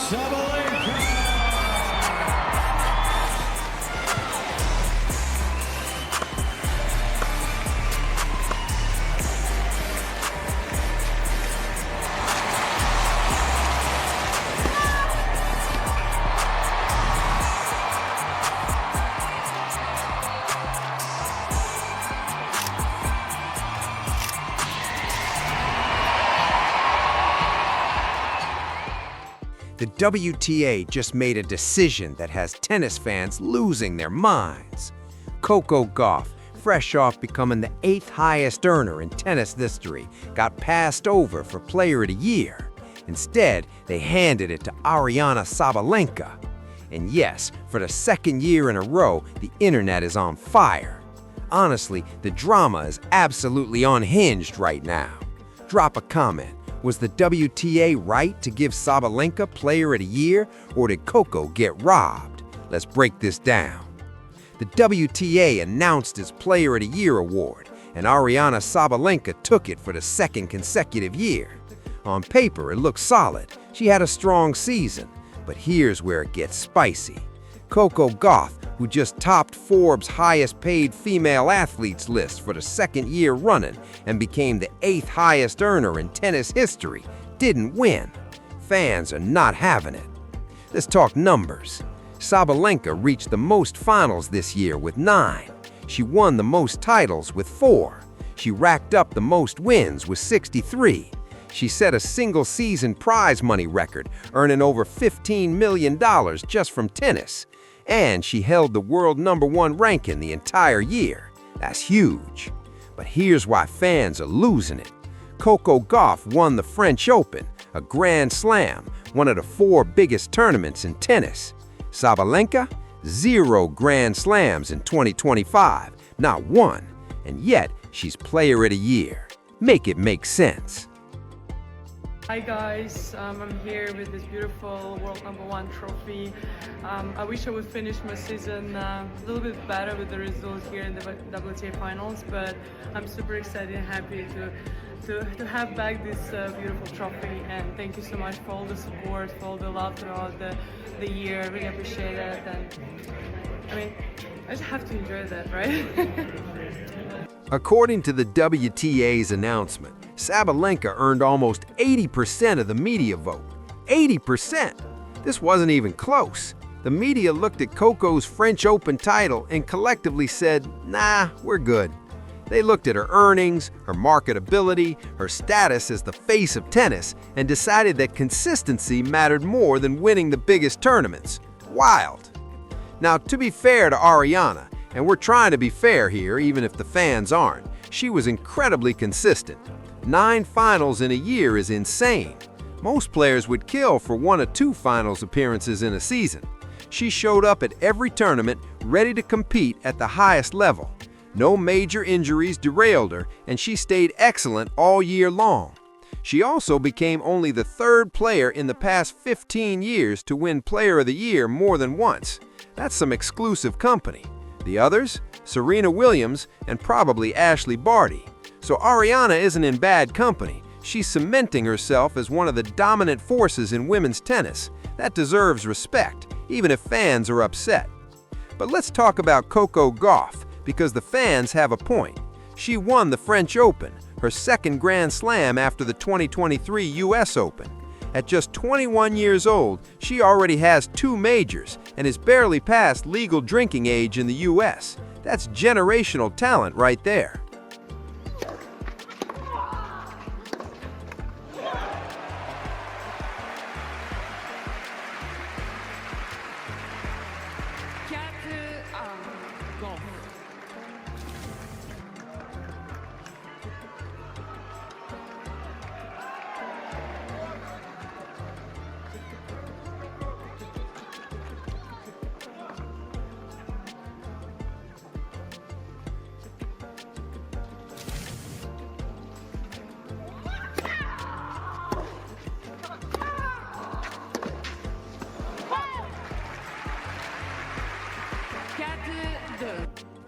Sabalenka. The WTA just made a decision that has tennis fans losing their minds. Coco Gauff, fresh off becoming the 8th highest earner in tennis history, got passed over for Player of the Year. Instead, they handed it to Ariana Sabalenka. And yes, for the second year in a row, the internet is on fire. Honestly, the drama is absolutely unhinged right now. Drop a comment. Was the WTA right to give Sabalenka Player of the Year, or did Coco get robbed? Let's break this down. The WTA announced its Player of the Year award, and Ariana Sabalenka took it for the second consecutive year. On paper, it looks solid. She had a strong season, but here's where it gets spicy. Coco Gauff, who just topped Forbes' highest-paid female athletes list for the second year running and became the 8th highest earner in tennis history, didn't win. Fans are not having it. Let's talk numbers. Sabalenka reached the most finals this year with 9. She won the most titles with 4. She racked up the most wins with 63. She set a single-season prize money record, earning over $15 million just from tennis. And she held the world #1 ranking the entire year. That's huge. But here's why fans are losing it. Coco Gauff won the French Open, a Grand Slam, one of the 4 biggest tournaments in tennis. Sabalenka, 0 Grand Slams in 2025, not 1. And yet, she's Player of the Year. Make it make sense. Hi guys, I'm here with this beautiful world #1 trophy. I wish I would finish my season a little bit better with the result here in the WTA finals, but I'm super excited and happy to have back this beautiful trophy, and thank you so much for all the support, for all the love throughout the year. I really appreciate it, and I mean, I just have to enjoy that, right? According to the WTA's announcement, Sabalenka earned almost 80% of the media vote. 80%! This wasn't even close. The media looked at Coco's French Open title and collectively said, nah, we're good. They looked at her earnings, her marketability, her status as the face of tennis, and decided that consistency mattered more than winning the biggest tournaments. Wild. Now, to be fair to Ariana, and we're trying to be fair here even if the fans aren't, she was incredibly consistent. 9 finals in a year is insane. Most players would kill for 1 or 2 finals appearances in a season. She showed up at every tournament, ready to compete at the highest level. No major injuries derailed her, and she stayed excellent all year long. She also became only the 3rd player in the past 15 years to win Player of the Year more than once. That's some exclusive company. The others? Serena Williams and probably Ashley Barty. So Ariana isn't in bad company. She's cementing herself as one of the dominant forces in women's tennis. That deserves respect, even if fans are upset. But let's talk about Coco Gauff, because the fans have a point. She won the French Open, her 2nd Grand Slam after the 2023 US Open. At just 21 years old, she already has 2 majors and is barely past legal drinking age in the US. That's generational talent right there.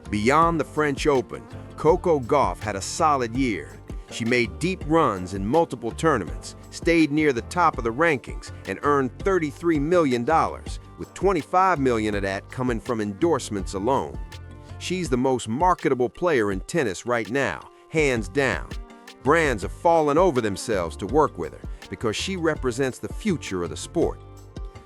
Beyond the French Open, Coco Gauff had a solid year. She made deep runs in multiple tournaments, stayed near the top of the rankings, and earned $33 million, with $25 million of that coming from endorsements alone. She's the most marketable player in tennis right now, hands down. Brands have fallen over themselves to work with her because she represents the future of the sport.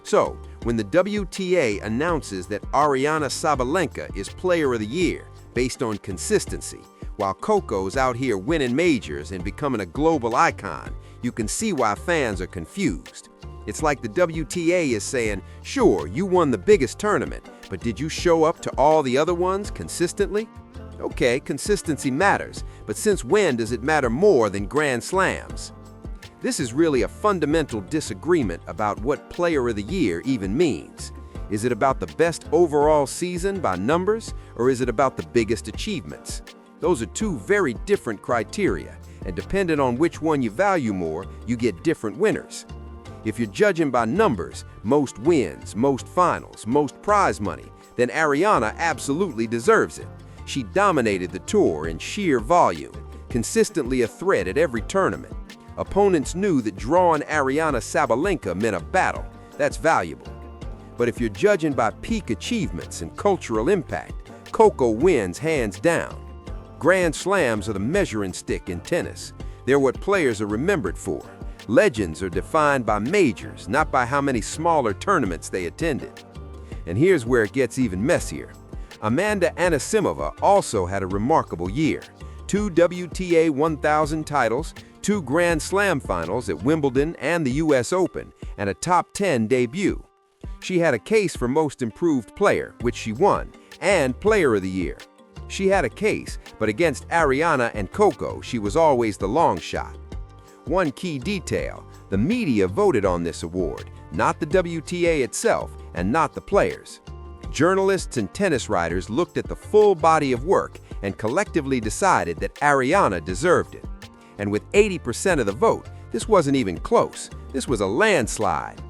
So, when the WTA announces that Ariana Sabalenka is Player of the Year based on consistency, while Coco's out here winning majors and becoming a global icon, you can see why fans are confused. It's like the WTA is saying, sure, you won the biggest tournament, but did you show up to all the other ones consistently? Okay, consistency matters, but since when does it matter more than Grand Slams? This is really a fundamental disagreement about what Player of the Year even means. Is it about the best overall season by numbers, or is it about the biggest achievements? Those are two very different criteria, and depending on which one you value more, you get different winners. If you're judging by numbers, most wins, most finals, most prize money, then Ariana absolutely deserves it. She dominated the tour in sheer volume, consistently a threat at every tournament. Opponents knew that drawing Ariana Sabalenka meant a battle. That's valuable. But if you're judging by peak achievements and cultural impact, Coco wins hands down. Grand Slams are the measuring stick in tennis. They're what players are remembered for. Legends are defined by majors, not by how many smaller tournaments they attended. And here's where it gets even messier. Amanda Anisimova also had a remarkable year. 2 WTA 1000 titles, 2 Grand Slam finals at Wimbledon and the US Open, and a top 10 debut. She had a case for Most Improved Player, which she won, and Player of the Year. She had a case, but against Ariana and Coco, she was always the long shot. One key detail, the media voted on this award, not the WTA itself, and not the players. Journalists and tennis writers looked at the full body of work and collectively decided that Ariana deserved it. And with 80% of the vote, this wasn't even close. This was a landslide.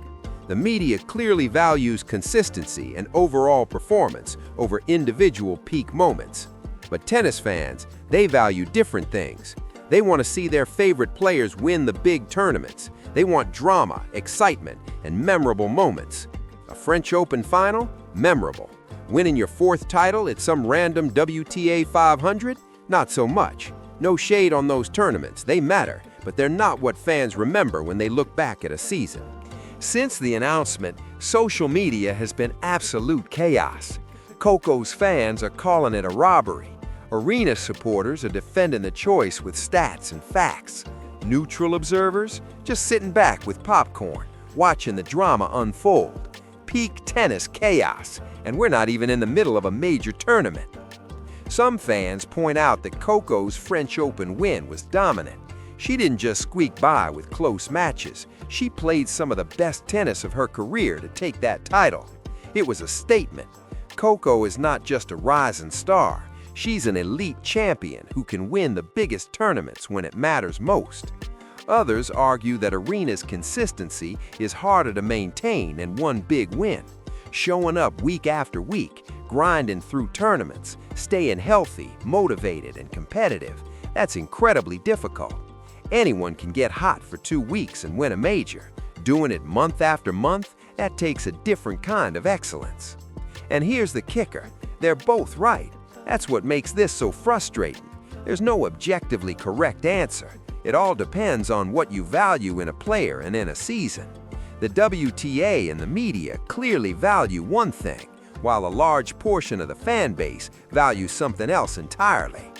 The media clearly values consistency and overall performance over individual peak moments. But tennis fans, they value different things. They want to see their favorite players win the big tournaments. They want drama, excitement, and memorable moments. A French Open final? Memorable. Winning your 4th title at some random WTA 500? Not so much. No shade on those tournaments, they matter, but they're not what fans remember when they look back at a season. Since the announcement, social media has been absolute chaos. Coco's fans are calling it a robbery. Arena supporters are defending the choice with stats and facts. Neutral observers just sitting back with popcorn, watching the drama unfold. Peak tennis chaos, and we're not even in the middle of a major tournament. Some fans point out that Coco's French Open win was dominant. She didn't just squeak by with close matches. She played some of the best tennis of her career to take that title. It was a statement. Coco is not just a rising star. She's an elite champion who can win the biggest tournaments when it matters most. Others argue that Arena's consistency is harder to maintain than one big win. Showing up week after week, grinding through tournaments, staying healthy, motivated, and competitive, that's incredibly difficult. Anyone can get hot for 2 weeks and win a major. Doing it month after month, that takes a different kind of excellence. And here's the kicker, they're both right. That's what makes this so frustrating. There's no objectively correct answer. It all depends on what you value in a player and in a season. The WTA and the media clearly value one thing, while a large portion of the fan base values something else entirely.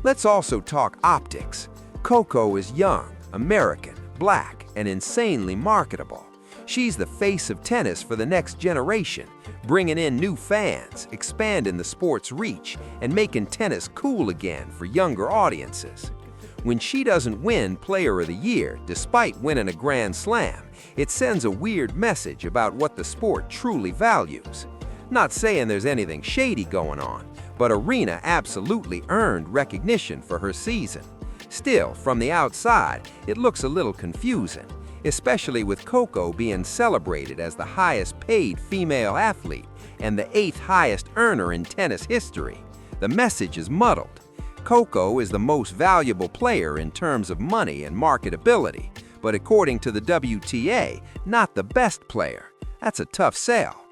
Let's also talk optics. Coco is young, American, black, and insanely marketable. She's the face of tennis for the next generation, bringing in new fans, expanding the sport's reach, and making tennis cool again for younger audiences. When she doesn't win Player of the Year, despite winning a Grand Slam, it sends a weird message about what the sport truly values. Not saying there's anything shady going on, but Arena absolutely earned recognition for her season. Still, from the outside, it looks a little confusing, especially with Coco being celebrated as the highest paid female athlete and the 8th highest earner in tennis history. The message is muddled. Coco is the most valuable player in terms of money and marketability, but according to the WTA, not the best player. That's a tough sell.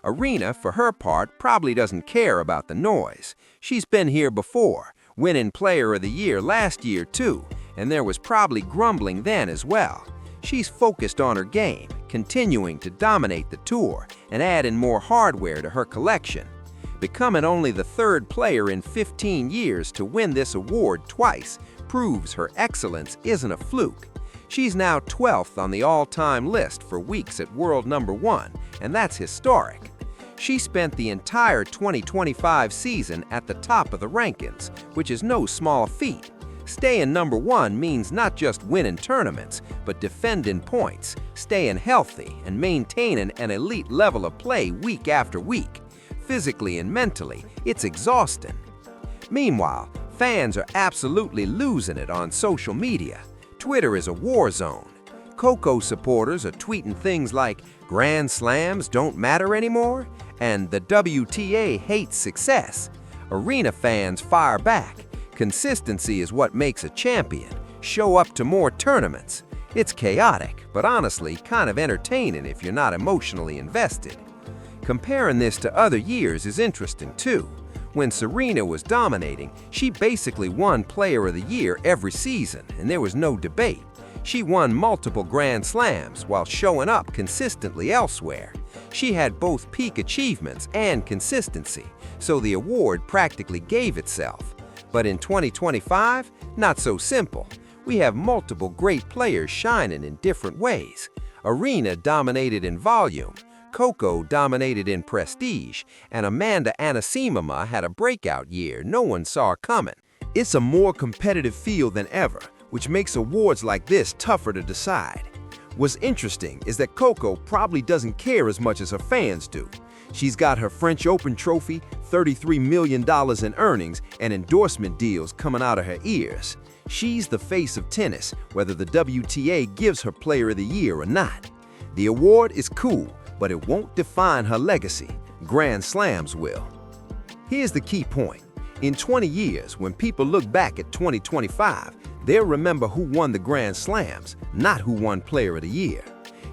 Aryna, for her part, probably doesn't care about the noise. She's been here before, winning Player of the Year last year too, and there was probably grumbling then as well. She's focused on her game, continuing to dominate the tour and adding more hardware to her collection. Becoming only the third player in 15 years to win this award twice proves her excellence isn't a fluke. She's now 12th on the all-time list for weeks at world number 1, and that's historic. She spent the entire 2025 season at the top of the rankings, which is no small feat. Staying number 1 means not just winning tournaments, but defending points, staying healthy, and maintaining an elite level of play week after week. Physically and mentally, it's exhausting. Meanwhile, fans are absolutely losing it on social media. Twitter is a war zone. Coco supporters are tweeting things like, "Grand Slams don't matter anymore," and "the WTA hates success." Aryna fans fire back. "Consistency is what makes a champion. Show up to more tournaments." It's chaotic, but honestly kind of entertaining if you're not emotionally invested. Comparing this to other years is interesting too. When Serena was dominating, she basically won Player of the Year every season, and there was no debate. She won multiple Grand Slams while showing up consistently elsewhere. She had both peak achievements and consistency, so the award practically gave itself. But in 2025, not so simple. We have multiple great players shining in different ways. Aryna dominated in volume, Coco dominated in prestige, and Amanda Anisimova had a breakout year no one saw coming. It's a more competitive field than ever, which makes awards like this tougher to decide. What's interesting is that Coco probably doesn't care as much as her fans do. She's got her French Open trophy, $33 million in earnings, and endorsement deals coming out of her ears. She's the face of tennis, whether the WTA gives her Player of the Year or not. The award is cool, but it won't define her legacy. Grand Slams will. Here's the key point. In 20 years, when people look back at 2025, they'll remember who won the Grand Slams, not who won Player of the Year.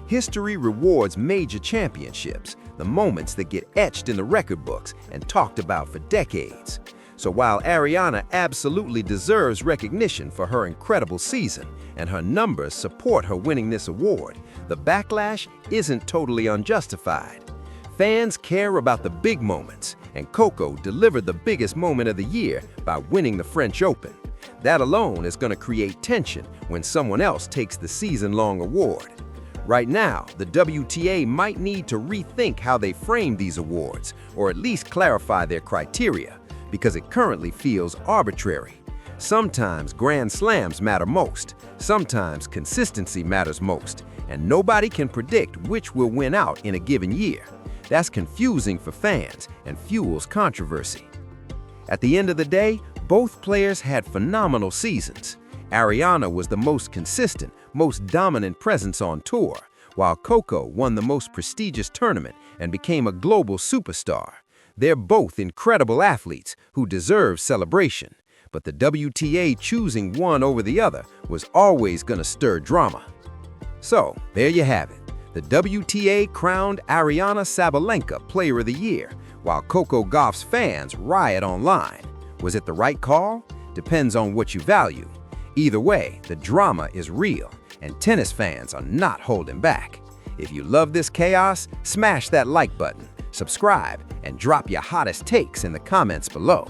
History rewards major championships, the moments that get etched in the record books and talked about for decades. So while Ariana absolutely deserves recognition for her incredible season, and her numbers support her winning this award, the backlash isn't totally unjustified. Fans care about the big moments, and Coco delivered the biggest moment of the year by winning the French Open. That alone is going to create tension when someone else takes the season-long award. Right now, the WTA might need to rethink how they frame these awards, or at least clarify their criteria, because it currently feels arbitrary. Sometimes Grand Slams matter most, sometimes consistency matters most, and nobody can predict which will win out in a given year. That's confusing for fans and fuels controversy. At the end of the day, both players had phenomenal seasons. Ariana was the most consistent, most dominant presence on tour, while Coco won the most prestigious tournament and became a global superstar. They're both incredible athletes who deserve celebration, but the WTA choosing one over the other was always going to stir drama. So, there you have it. The WTA crowned Ariana Sabalenka Player of the Year, while Coco Gauff's fans riot online. Was it the right call? Depends on what you value. Either way, the drama is real, and tennis fans are not holding back. If you love this chaos, smash that like button, subscribe, and drop your hottest takes in the comments below.